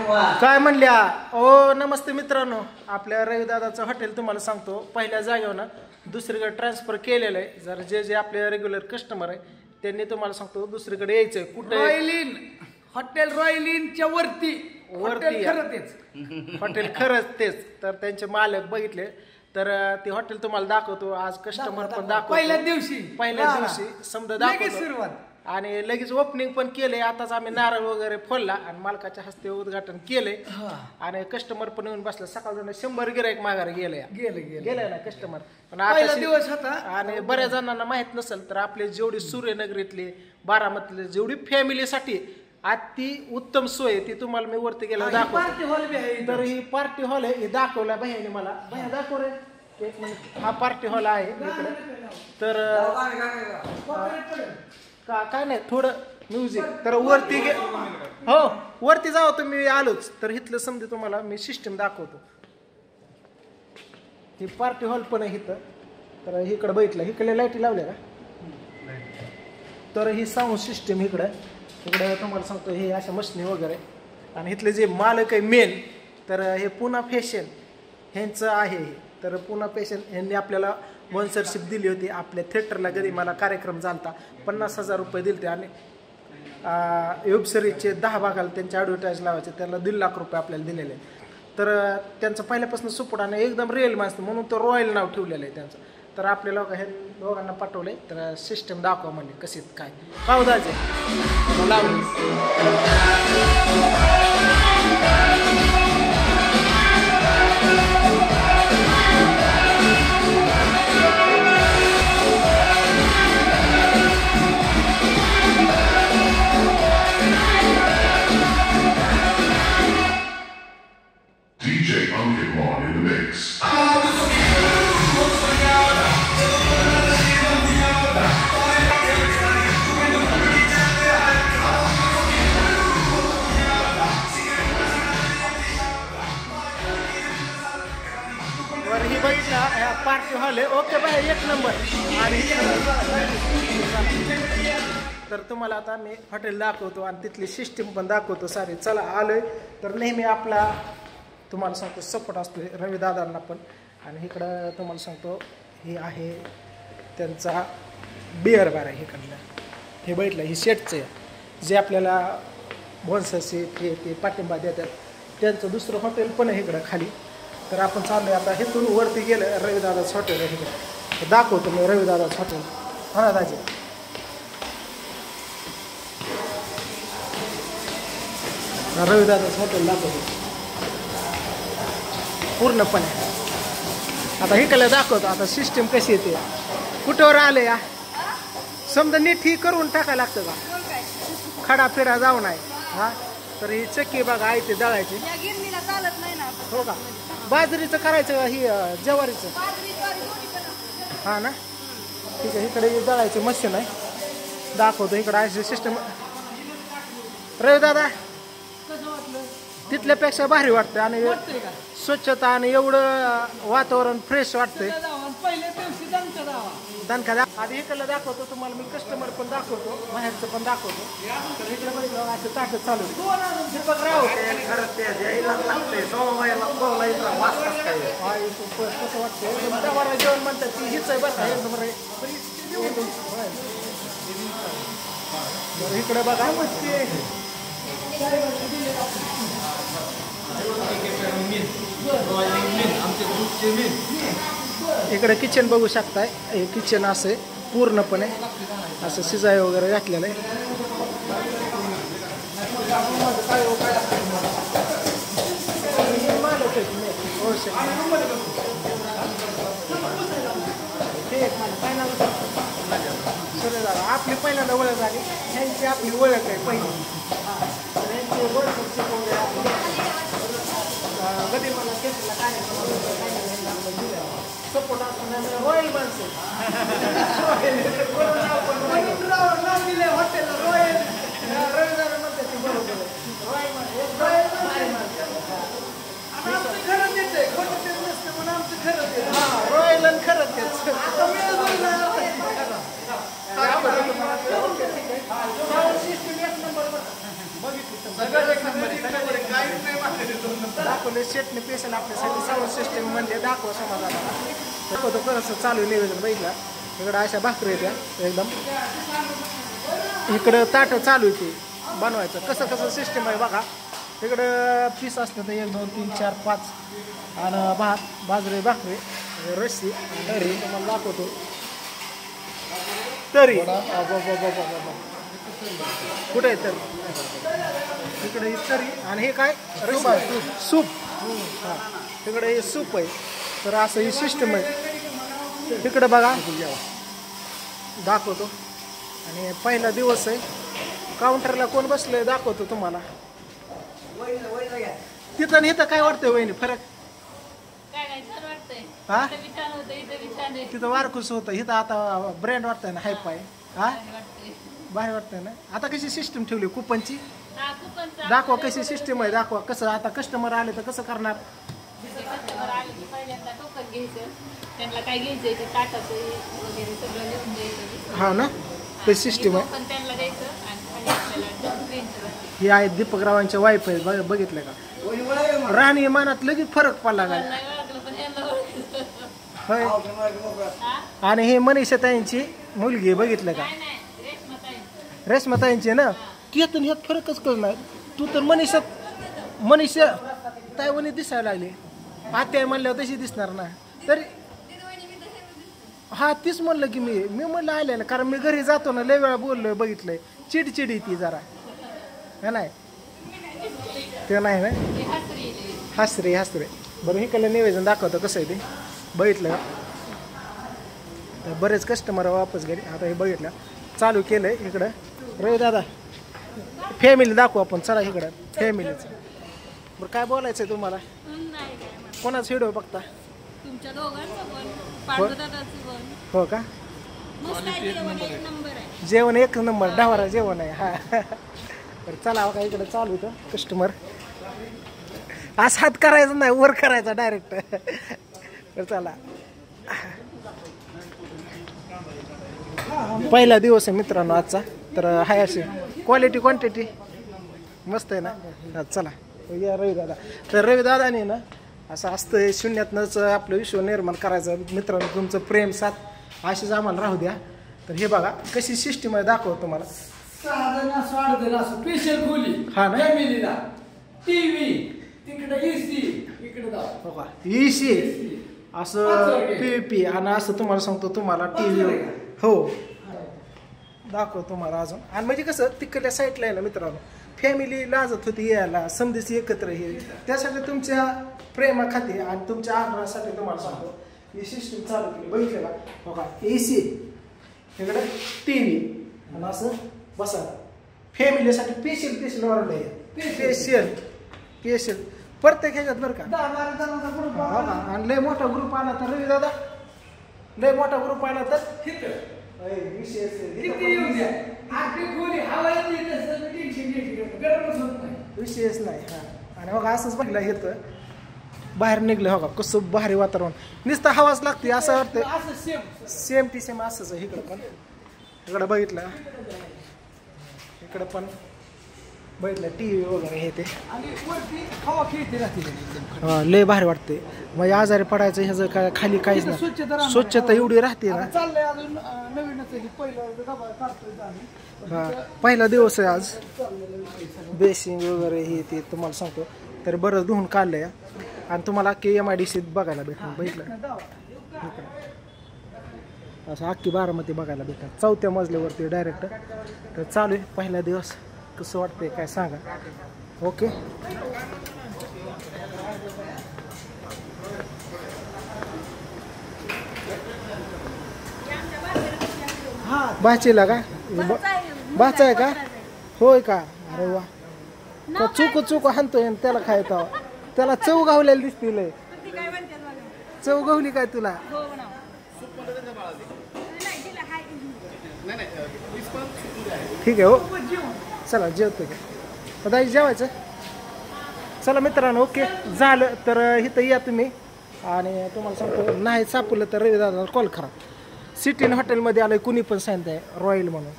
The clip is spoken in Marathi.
काय म्हणल्या? ओ नमस्ते मित्रांनो, आपल्या रविदादाचं हॉटेल तुम्हाला सांगतो पहिल्या जागेवर ना दुसरीकडे ट्रान्सफर केलेलं आहे. जर जे आपले रेग्युलर कस्टमर आहे त्यांनी तुम्हाला सांगतो दुसरीकडे यायचंय. कुठे? रॉयल इन हॉटेल, रॉयल इनच्या वरती हॉटेल खरंच तेच. तर त्यांचे मालक बघितले तर ते हॉटेल तुम्हाला दाखवतो. आज कस्टमर पण दाखवतो. पहिल्या दिवशी समजा दाखवतो सुरुवात आणि लगेच ओपनिंग पण केले. आताच आम्ही नारळ वगैरे फोडला आणि मालकाच्या हस्ते उद्घाटन केले आणि कस्टमर पण येऊन बसला. सकाळ 100 गिराईक माघारी गेले ना कस्टमर. पण आता दिवस होता आणि बऱ्याच जणांना माहित नसेल तर आपले जेवढी सूर्यनगरीतली बारामतीतली जेवढी फॅमिलीसाठी अति उत्तम सोय ती तुम्हाला मी वरती गेला दाखवतो. तर ही पार्टी हॉल आहे. हे दाखवला भैयाने मला. भैया दाखव रे एक मिनिट. हा पार्टी हॉल आहे इकडे. तर काय नाही थोडं म्युझिक. तर वरती हो वरती जाऊ तुम्ही आलोच. तर इथलं समजा तुम्हाला मी सिस्टम दाखवतो. ही पार्टी हॉल पण आहे इथं. तर इकडं बघितलं इकडे लाईटी लावल्या का? तर ही साऊंड सिस्टम इकडे तुम्हाला सांगतो. हे अशा मशनी वगैरे आणि इथले जे मालक आहे मेन तर हे पुणा फॅशन ह्यांचं आहे. तर पुणा फॅशन यांनी आपल्याला स्पॉन्सरशिप दिली होती. आपल्या थिएटरला कधी मला कार्यक्रम झाला 50,000 रुपये दिले आणि वेबसिरीजचे 10 भागाला त्यांचे ॲडव्हर्टाईज लावायचे. त्याला 1.5 लाख रुपये आपल्याला दिलेले. तर त्यांचं पहिल्यापासून सपोर्ट आणि एकदम रिअल माणसं म्हणून तो रॉयल नाव ठेवलेलं आहे त्यांचं. तर आपल्या लोक हे दोघांना पाठवले. तर सिस्टम दाखवा म्हणजे कशी काय पावदाचे लावले. पार्टी हॉल आहे. ओके बाय एक नंबर. आणि तर तुम्हाला आता मी हॉटेल दाखवतो आणि तिथली सिस्टीम पण दाखवतो सारी. चला आलोय. तर नेहमी आपला तुम्हाला सांगतो सपोर्ट असतो रविदादांना पण. आणि इकडं तुम्हाला सांगतो हे आहे त्यांचा बिअर बार आहे इकडलं. हे बघितलं ही शेटचं आहे जे आपल्याला स्पॉन्सरशिप हे ते पाठिंबा देतात. त्यांचं दुसरं हॉटेल पण आहे इकडं खाली. तर आपण चाललोय आता. इथून वरती गेलं रविदादाच हॉटेल आहे इकडे. दाखवतो मी रविदादाच हॉटेल. हा दाजी रविदादाच हॉटेल दाखवतो पूर्णपणे. आता इकडे दाखवतो आता सिस्टीम कशी येते कुठवर आले या समजा नीट ही करून टाकायला लागतं का खडा फिरा जाऊ नाही. हा तर ही चक्की बघा आहे ते दळायची. हो का? बाजरीचं करायचं ही ज्वारीचं. हा ना ठीक आहे. इकडे दळायचं मशीन आहे दाखवतो. इकडे आहे सिस्टम. रविदादा तिथल्यापेक्षा भारी वाटतं आणि स्वच्छता आणि एवढं वातावरण फ्रेश वाटतंय. दणका आधी इकडलं दाखवतो तुम्हाला मी. कस्टमर पण दाखवतो बाहेरचं पण दाखवतो. तर इकडे बघितलं असं ताटं चालू दीपक राव कसं वाटतं जेवण म्हणतात ती हीच आहे बरं एकदम. इकडे बघा इकडे किचन बघू शकताय. हे किचन असे पूर्णपणे असं शिजाय वगैरे घातलेलं आहे. आपली पहिल्यांदा ओळख झाली. ह्यांची आपली ओळख आहे पहिली. कधी मला केसला काय सपोर्ट असताना रॉयल माणसं हॉटेल रॉयल रविदादा म्हणतात ती बरोबर रॉयल खरंच येते खोटं तेच नसतं पण आमचं खरंच येतं. हा रॉयल आणि खरंच तेच. सिस्टम एक नंबर बघितली. सगळं एक नंबर काहीच नाही. दाखवले शेटने पेशल आपल्यासाठी साऊंड सिस्टीम म्हणजे दाखवा समाजाला दाखवतो कसं चालू आहे निवेदन बघितलं. इकडं अशा भाकरी येत्या एकदम. इकडं ताटं चालू आहे ते बनवायचं कसं कसं सिस्टीम आहे बघा. इकडं पीस असतं तर 1 2 3 4 5 आणि भात बाजरी भाकरी रस्सी तरी तुम्हाला दाखवतो. तरी कुठे आहे तरी इकडे तरी आणि हे काय रस्सी सूप हां तिकडे हे सूप आहे. तर असं ही सिस्टम आहे. तिकडे बघा दाखवतो. आणि पहिला दिवस आहे. काउंटरला कोण बसलंय दाखवतो तुम्हाला. तिथं आणि इथं काय वाटतंय वहिनी फरक हा तिथं वारकूस होतं इथं आता ब्रँड वाटतंय ना हायपाय हा बाहेर वाटतंय ना. आता कशी सिस्टम ठेवली कुपनची दाखवा कशी सिस्टम आहे दाखवा. कसं आता कस्टमर आले तर कसं करणार. हा ना ते सिस्टीम आहे. ही आहेत दीपकरावांच्या वाईफ आहेत बघितलं का. राणी मानात लगेच फरक पडला काय होय. आणि हे मनीषाताईंची मुलगी बघितलं का रेश्माताईंची ना. तिथून ह्यात फरकच करणार. तू तर मनीषा ताईवणी दिसायला लागली. आत्या म्हणल्यावर तशी दिसणार ना. तरी हा तीच म्हणलं की मी म्हणलं आलेलं कारण मी घरी जातो ना लय वेळा बोललोय बघितलंय. चिडचिडी ती जरा हे नाही ते नाही ना हसरे. बरं इकडलं निवेदन दाखवतं कसं आहे ते बघितलं का. तर बरेच कस्टमर वापस गेले. आता हे बघितलं चालू केलंय. इकडं रवी दादा फॅमिली दाखवू आपण चला इकडं फॅमिलीचं. बरं काय बोलायचं आहे तुम्हाला कोणाचा व्हिडिओ बघता तुमच्या दोघांचं हो का. जेवण 1 नंबर ढावरा जेवण आहे हा. तर चला बघा इकडे चालू होतं कस्टमर. असं हात करायचा नाही वर करायचा डायरेक्ट. तर चला पहिला दिवस आहे मित्रांनो आजचा. तर हाय अशी क्वालिटी क्वांटिटी मस्त आहे ना. चला या रवी दादा. तर रवी दादाने ना असं असतं शून्यातनंच आपलं विश्व निर्माण करायचं. मित्रांनो तुमचं प्रेम साथ अशीच आम्हाला राहू द्या. तर हे बघा कशी सिस्टीम आहे दाखवतो तुम्हाला. स्पेशल खोली हा ना फॅमिलीला टीव्ही तिकडे एसी इकडे हो का एसी असं पीपी आणि असं तुम्हाला सांगतो तुम्हाला टीव्ही हो दाखव तुम्हाला अजून. आणि म्हणजे कसं तिकडल्या साईडला आहे ना मित्रांनो फॅमिली लाजत होती यायला समजेच एकत्र हे. त्यासाठी तुमच्या प्रेमाखाती आणि तुमच्या आग्रहासाठी तुम्हाला सांगतो ही सिस्टीम चालू केली बघितलं का. हो का एसी इकडे टीव्ही आणि असं बसा फॅमिलीसाठी स्पेशल ऑर्डर आहे. स्पेशल प्रत्येक ह्याच्यात बरं का. आणि लय मोठा ग्रुप आला तर रवी दादा लय मोठा ग्रुप आला तर विशेष नाही हा. आणि बघा असंच बघितलं येतं बाहेर निघलं हो का कसं भारी वातावरण नुसतं हवाच लागते असं वाटतं. सेम टी सेम असंच आहे इकडं पण. इकडं बघितलं इकडं पण बघितलं टीव्ही वगैरे हे ते लय भारी वाटते. म्हणजे आजारी पडायचं ह्याचं काय खाली काहीच नाही. स्वच्छता एवढी राहते ना. हा पहिला दिवस आहे आज. बेसिंग वगैरे हे ते तुम्हाला सांगतो तर बरं धुवून काढलंय. आणि तुम्हाला KMIDC बघायला भेटणार बघितलं असं अख्खी बारामती बघायला भेटणार 4थ्या मजल्यावरती डायरेक्ट. तर चालू आहे पहिला दिवस कसं वाटतंय काय सांगा. ओके बाचीला का बाचा आहे का होय का. अरे वा चूक हाणतोय त्याला खायचा त्याला चव गावलेली दिसतील. चव गावली काय तुला. ठीक आहे हो चला जेवतो का दाई जेवायचं. चला मित्रांनो ओके झालं तर इथं या तुम्ही. आणि तुम्हाला सांगतो नाही सापडलं तर रवी दादा कॉल करा. सिटी हॉटेलमध्ये आलं कुणी पण सांगताय रॉयल म्हणून.